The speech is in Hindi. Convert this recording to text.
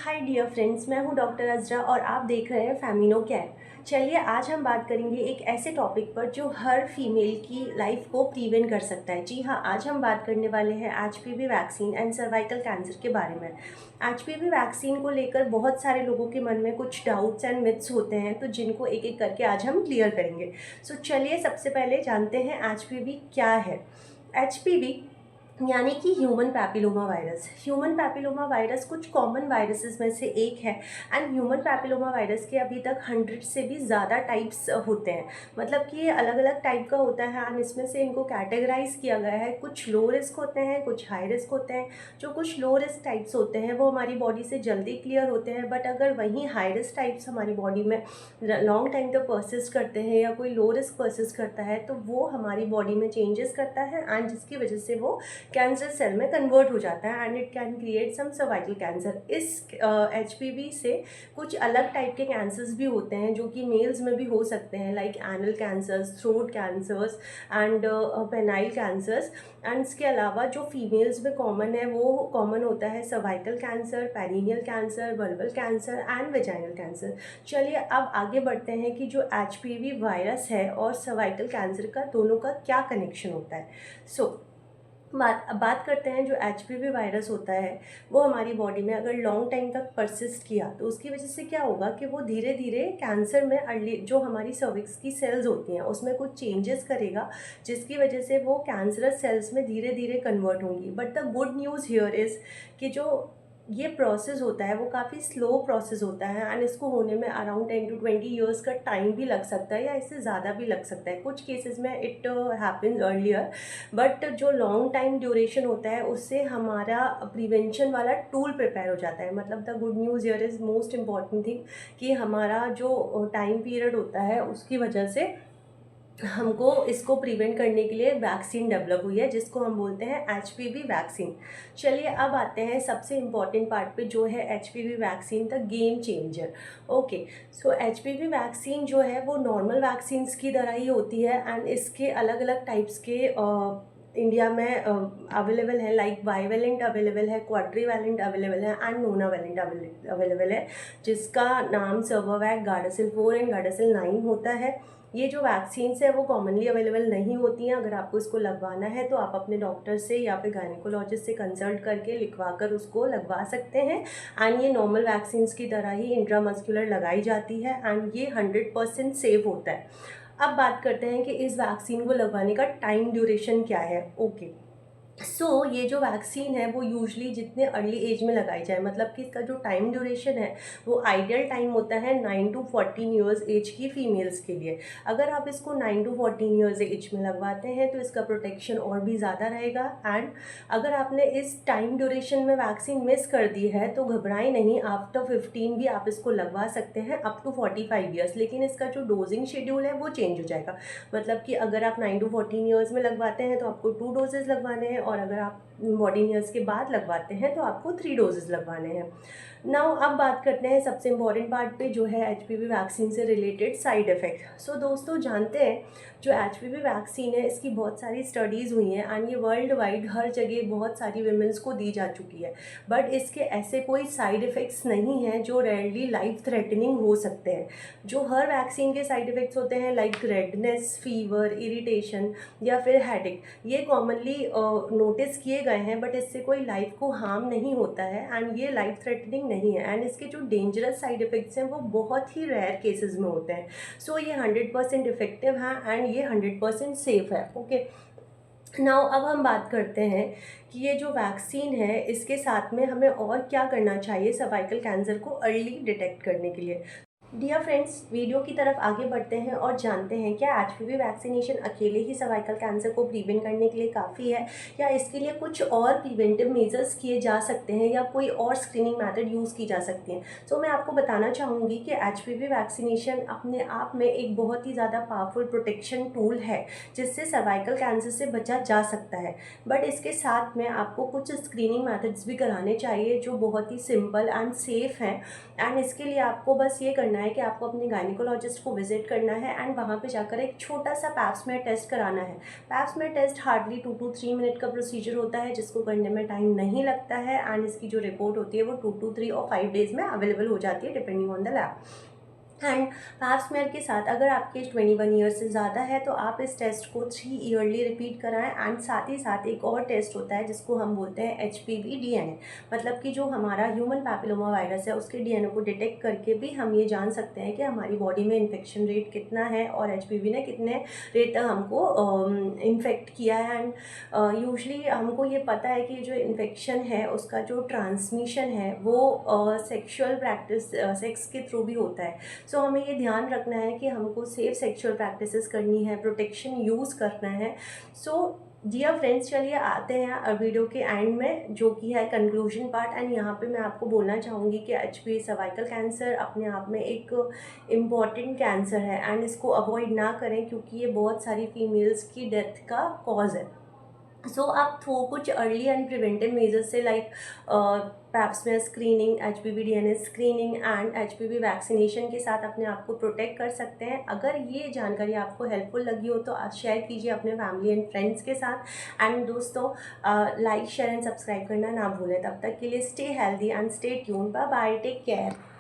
हाय डियर फ्रेंड्स, मैं हूं डॉक्टर अज़रा और आप देख रहे हैं फैमिनो केयर। चलिए आज हम बात करेंगे एक ऐसे टॉपिक पर जो हर फीमेल की लाइफ को प्रिवेंट कर सकता है। जी हाँ, आज हम बात करने वाले हैं HPV vaccine and cervical cancer के बारे में। एचपीवी वैक्सीन को लेकर बहुत सारे लोगों के मन में कुछ डाउट्स एंड मिथ्स होते हैं, तो जिनको एक एक करके आज हम क्लियर करेंगे। सो चलिए सबसे पहले जानते हैं एचपीवी क्या है। एचपीवी यानी कि human papilloma virus. Human papilloma virus कुछ कॉमन वायरसेस में से एक है एंड ह्यूमन पैपिलोमा वायरस के अभी तक 100 से भी ज़्यादा टाइप्स होते हैं। मतलब कि ये अलग अलग टाइप का होता है एंड इसमें से इनको कैटेगराइज किया गया है। कुछ लो रिस्क होते हैं, कुछ हाई रिस्क होते हैं। जो कुछ लो रिस्क टाइप्स होते हैं वो हमारी बॉडी से जल्दी क्लियर होते हैं, बट अगर वहीं हाई रिस्क टाइप्स हमारी बॉडी में लॉन्ग टाइम तक परसिस्ट करते हैं या कोई लो रिस्क परसिस्ट करता है तो वो हमारी बॉडी में चेंजेस करता है एंड जिसकी वजह से वो कैंसर सेल में कन्वर्ट हो जाता है and it can create some cervical cancer. इस एचपीवी से कुछ अलग टाइप के कैंसर्स भी होते हैं जो कि मेल्स में भी हो सकते हैं, like anal cancers, throat cancers and penile cancers. And इसके अलावा जो फीमेल्स में कॉमन है वो कॉमन होता है cervical cancer, perineal cancer, vulval cancer and vaginal cancer. चलिए अब आगे बढ़ते हैं कि जो एचपीवी वायरस है और सर्वाइकल कैंसर का दोनों का क्या कनेक्शन होता है। बात करते हैं। जो एचपीवी वायरस होता है वो हमारी बॉडी में अगर लॉन्ग टाइम तक परसिस्ट किया तो उसकी वजह से क्या होगा कि वो धीरे धीरे कैंसर में अर्ली जो हमारी सर्विक्स की सेल्स होती हैं उसमें कुछ चेंजेस करेगा, जिसकी वजह से वो कैंसरस सेल्स में धीरे धीरे कन्वर्ट होंगी। But the good news here is कि जो ये प्रोसेस होता है वो काफ़ी स्लो प्रोसेस होता है एंड इसको होने में अराउंड 10 to 20 ईयर्स का टाइम भी लग सकता है या इससे ज़्यादा भी लग सकता है। कुछ केसेस में इट हैपन्स अर्लियर, बट जो लॉन्ग टाइम ड्यूरेशन होता है उससे हमारा प्रिवेंशन वाला टूल प्रिपेयर हो जाता है। मतलब the good news here is most important thing कि हमारा जो टाइम पीरियड होता है उसकी वजह से हमको इसको प्रिवेंट करने के लिए वैक्सीन डेवलप हुई है जिसको हम बोलते हैं एचपीवी वैक्सीन। चलिए अब आते हैं सबसे इम्पॉर्टेंट पार्ट पे जो है HPV vaccine the game changer. Okay, so HPV vaccine जो है वो नॉर्मल वैक्सीन्स की तरह ही होती है एंड इसके अलग अलग टाइप्स के इंडिया में अवेलेबल है, लाइक बाईवेलेंट अवेलेबल है, क्वाड्रीवैलेंट अवेलेबल है एंड नोनावैलेंट अवेलेबल है, जिसका नाम सर्वोवैक, गार्डासिल 4 एंड गार्डासिल 9 होता है। ये जो वैक्सीन्स है वो कॉमनली अवेलेबल नहीं होती हैं। अगर आपको इसको लगवाना है तो आप अपने डॉक्टर से या फिर गायनेकोलॉजिस्ट से कंसल्ट करके लिखवा कर उसको लगवा सकते हैं एंड ये नॉर्मल वैक्सीन्स की तरह ही इंट्रामस्कुलर लगाई जाती है एंड ये 100% सेफ होता है। अब बात करते हैं कि इस वैक्सीन को लगवाने का टाइम ड्यूरेशन क्या है। ओके, ये जो वैक्सीन है वो यूजली जितने अर्ली एज में लगाई जाए, मतलब कि इसका जो टाइम ड्यूरेशन है वो आइडियल टाइम होता है 9 to 14 ईयर्स एज की फीमेल्स के लिए। अगर आप इसको 9 to 14 ईयर्स एज में लगवाते हैं तो इसका प्रोटेक्शन और भी ज़्यादा रहेगा एंड अगर आपने इस टाइम ड्यूरेशन में वैक्सीन मिस कर दी है तो घबराएं नहीं, आफ्टर 15 भी आप इसको लगवा सकते हैं अप टू 45 ईयर्स। लेकिन इसका जो डोजिंग शेड्यूल है वो चेंज हो जाएगा। मतलब कि अगर आप 9 to 14 ईयर्स में लगवाते हैं तो आपको 2 डोजेज़ लगवाने हैं और अगर आप 14 ईयर्स के बाद लगवाते हैं तो आपको 3 डोजेज़ लगवाने हैं। नाउ अब बात करते हैं सबसे इम्पॉर्टेंट पार्ट पे जो है एचपीवी वैक्सीन से रिलेटेड साइड इफ़ेक्ट। दोस्तों जानते हैं जो एचपीवी वैक्सीन है इसकी बहुत सारी स्टडीज़ हुई हैं एंड ये वर्ल्ड वाइड हर जगह बहुत सारी विमेंस को दी जा चुकी है, बट इसके ऐसे कोई साइड इफ़ेक्ट्स नहीं हैं जो रेयरली लाइफ थ्रेटनिंग हो सकते हैं। जो हर वैक्सीन के साइड इफ़ेक्ट्स होते हैं लाइक रेडनेस, फीवर, इरिटेशन या फिर हेडेक, ये कॉमनली नोटिस किए गए हैं, बट इससे कोई लाइफ को हार्म नहीं होता है एंड ये लाइफ थ्रेटनिंग नहीं है एंड इसके जो डेंजरस साइड इफ़ेक्ट्स हैं वो बहुत ही रेयर केसेस में होते हैं। ये 100% इफेक्टिव है एंड ये 100% सेफ है। ओके, नाउ अब हम बात करते हैं कि ये जो वैक्सीन है इसके साथ में हमें और क्या करना चाहिए सर्वाइकल कैंसर को अर्ली डिटेक्ट करने के लिए। डियर फ्रेंड्स, वीडियो की तरफ आगे बढ़ते हैं और जानते हैं क्या एचपीवी वैक्सीनेशन अकेले ही सर्वाइकल कैंसर को प्रिवेंट करने के लिए काफ़ी है या इसके लिए कुछ और प्रिवेंटिव मेजर्स किए जा सकते हैं या कोई और स्क्रीनिंग मेथड यूज़ की जा सकती हैं। मैं आपको बताना चाहूँगी कि एचपीवी वैक्सीनेशन अपने आप में एक बहुत ही ज़्यादा पावरफुल प्रोटेक्शन टूल है जिससे सर्वाइकल कैंसर से बचा जा सकता है, बट इसके साथ में आपको कुछ स्क्रीनिंग मेथड्स भी कराने चाहिए जो बहुत ही सिंपल एंड सेफ हैं एंड इसके लिए आपको बस ये करना है कि आपको अपने गायनिकोलॉजिस्ट को विजिट करना है एंड वहाँ पे जाकर एक छोटा सा पैप स्मेयर टेस्ट कराना है। Pap smear test hardly 2 to 3 minute का प्रोसीजर होता है, जिसको करने में टाइम नहीं लगता है एंड इसकी जो रिपोर्ट होती है वो 2 to 3 और 5 डेज़ में अवेलेबल हो जाती है depending on the lab. And pap smear के साथ अगर आपकी एज 21 ईयर से ज़्यादा है तो आप इस टेस्ट को 3 ईयरली रिपीट कराएं एंड साथ ही साथ एक और टेस्ट होता है जिसको हम बोलते हैं HPV DNA, मतलब कि जो हमारा ह्यूमन पैपिलोमा वायरस है उसके DNA को डिटेक्ट करके भी हम ये जान सकते हैं कि हमारी बॉडी में इन्फेक्शन रेट कितना है और HPV ने कितने रेट तक हमको इन्फेक्ट किया है। एंड यूजली हमको ये पता है कि जो इन्फेक्शन है उसका जो ट्रांसमिशन है वो सेक्शुअल प्रैक्टिस सेक्स के थ्रू भी होता है। सो हमें ये ध्यान रखना है कि हमको सेफ सेक्सुअल प्रैक्टिसेस करनी है, प्रोटेक्शन यूज़ करना है। सो डियर फ्रेंड्स, चलिए आते हैं वीडियो के एंड में जो कि है कंक्लूजन पार्ट। एंड यहाँ पे मैं आपको बोलना चाहूँगी कि HPV सर्वाइकल कैंसर अपने आप में एक इम्पॉर्टेंट कैंसर है एंड इसको अवॉइड ना करें क्योंकि ये बहुत सारी फीमेल्स की डेथ का कॉज है। सो आप कुछ अर्ली एंड प्रिवेंटिव मेजर्स से like pap smear screening, HPV DNA screening and HPV vaccination के साथ अपने आप को प्रोटेक्ट कर सकते हैं। अगर ये जानकारी आपको हेल्पफुल लगी हो तो आप शेयर कीजिए अपने फैमिली एंड फ्रेंड्स के साथ। एंड दोस्तों, लाइक शेयर एंड सब्सक्राइब करना ना भूलें। तब तक के लिए stay healthy and stay tuned. Bye bye, take care.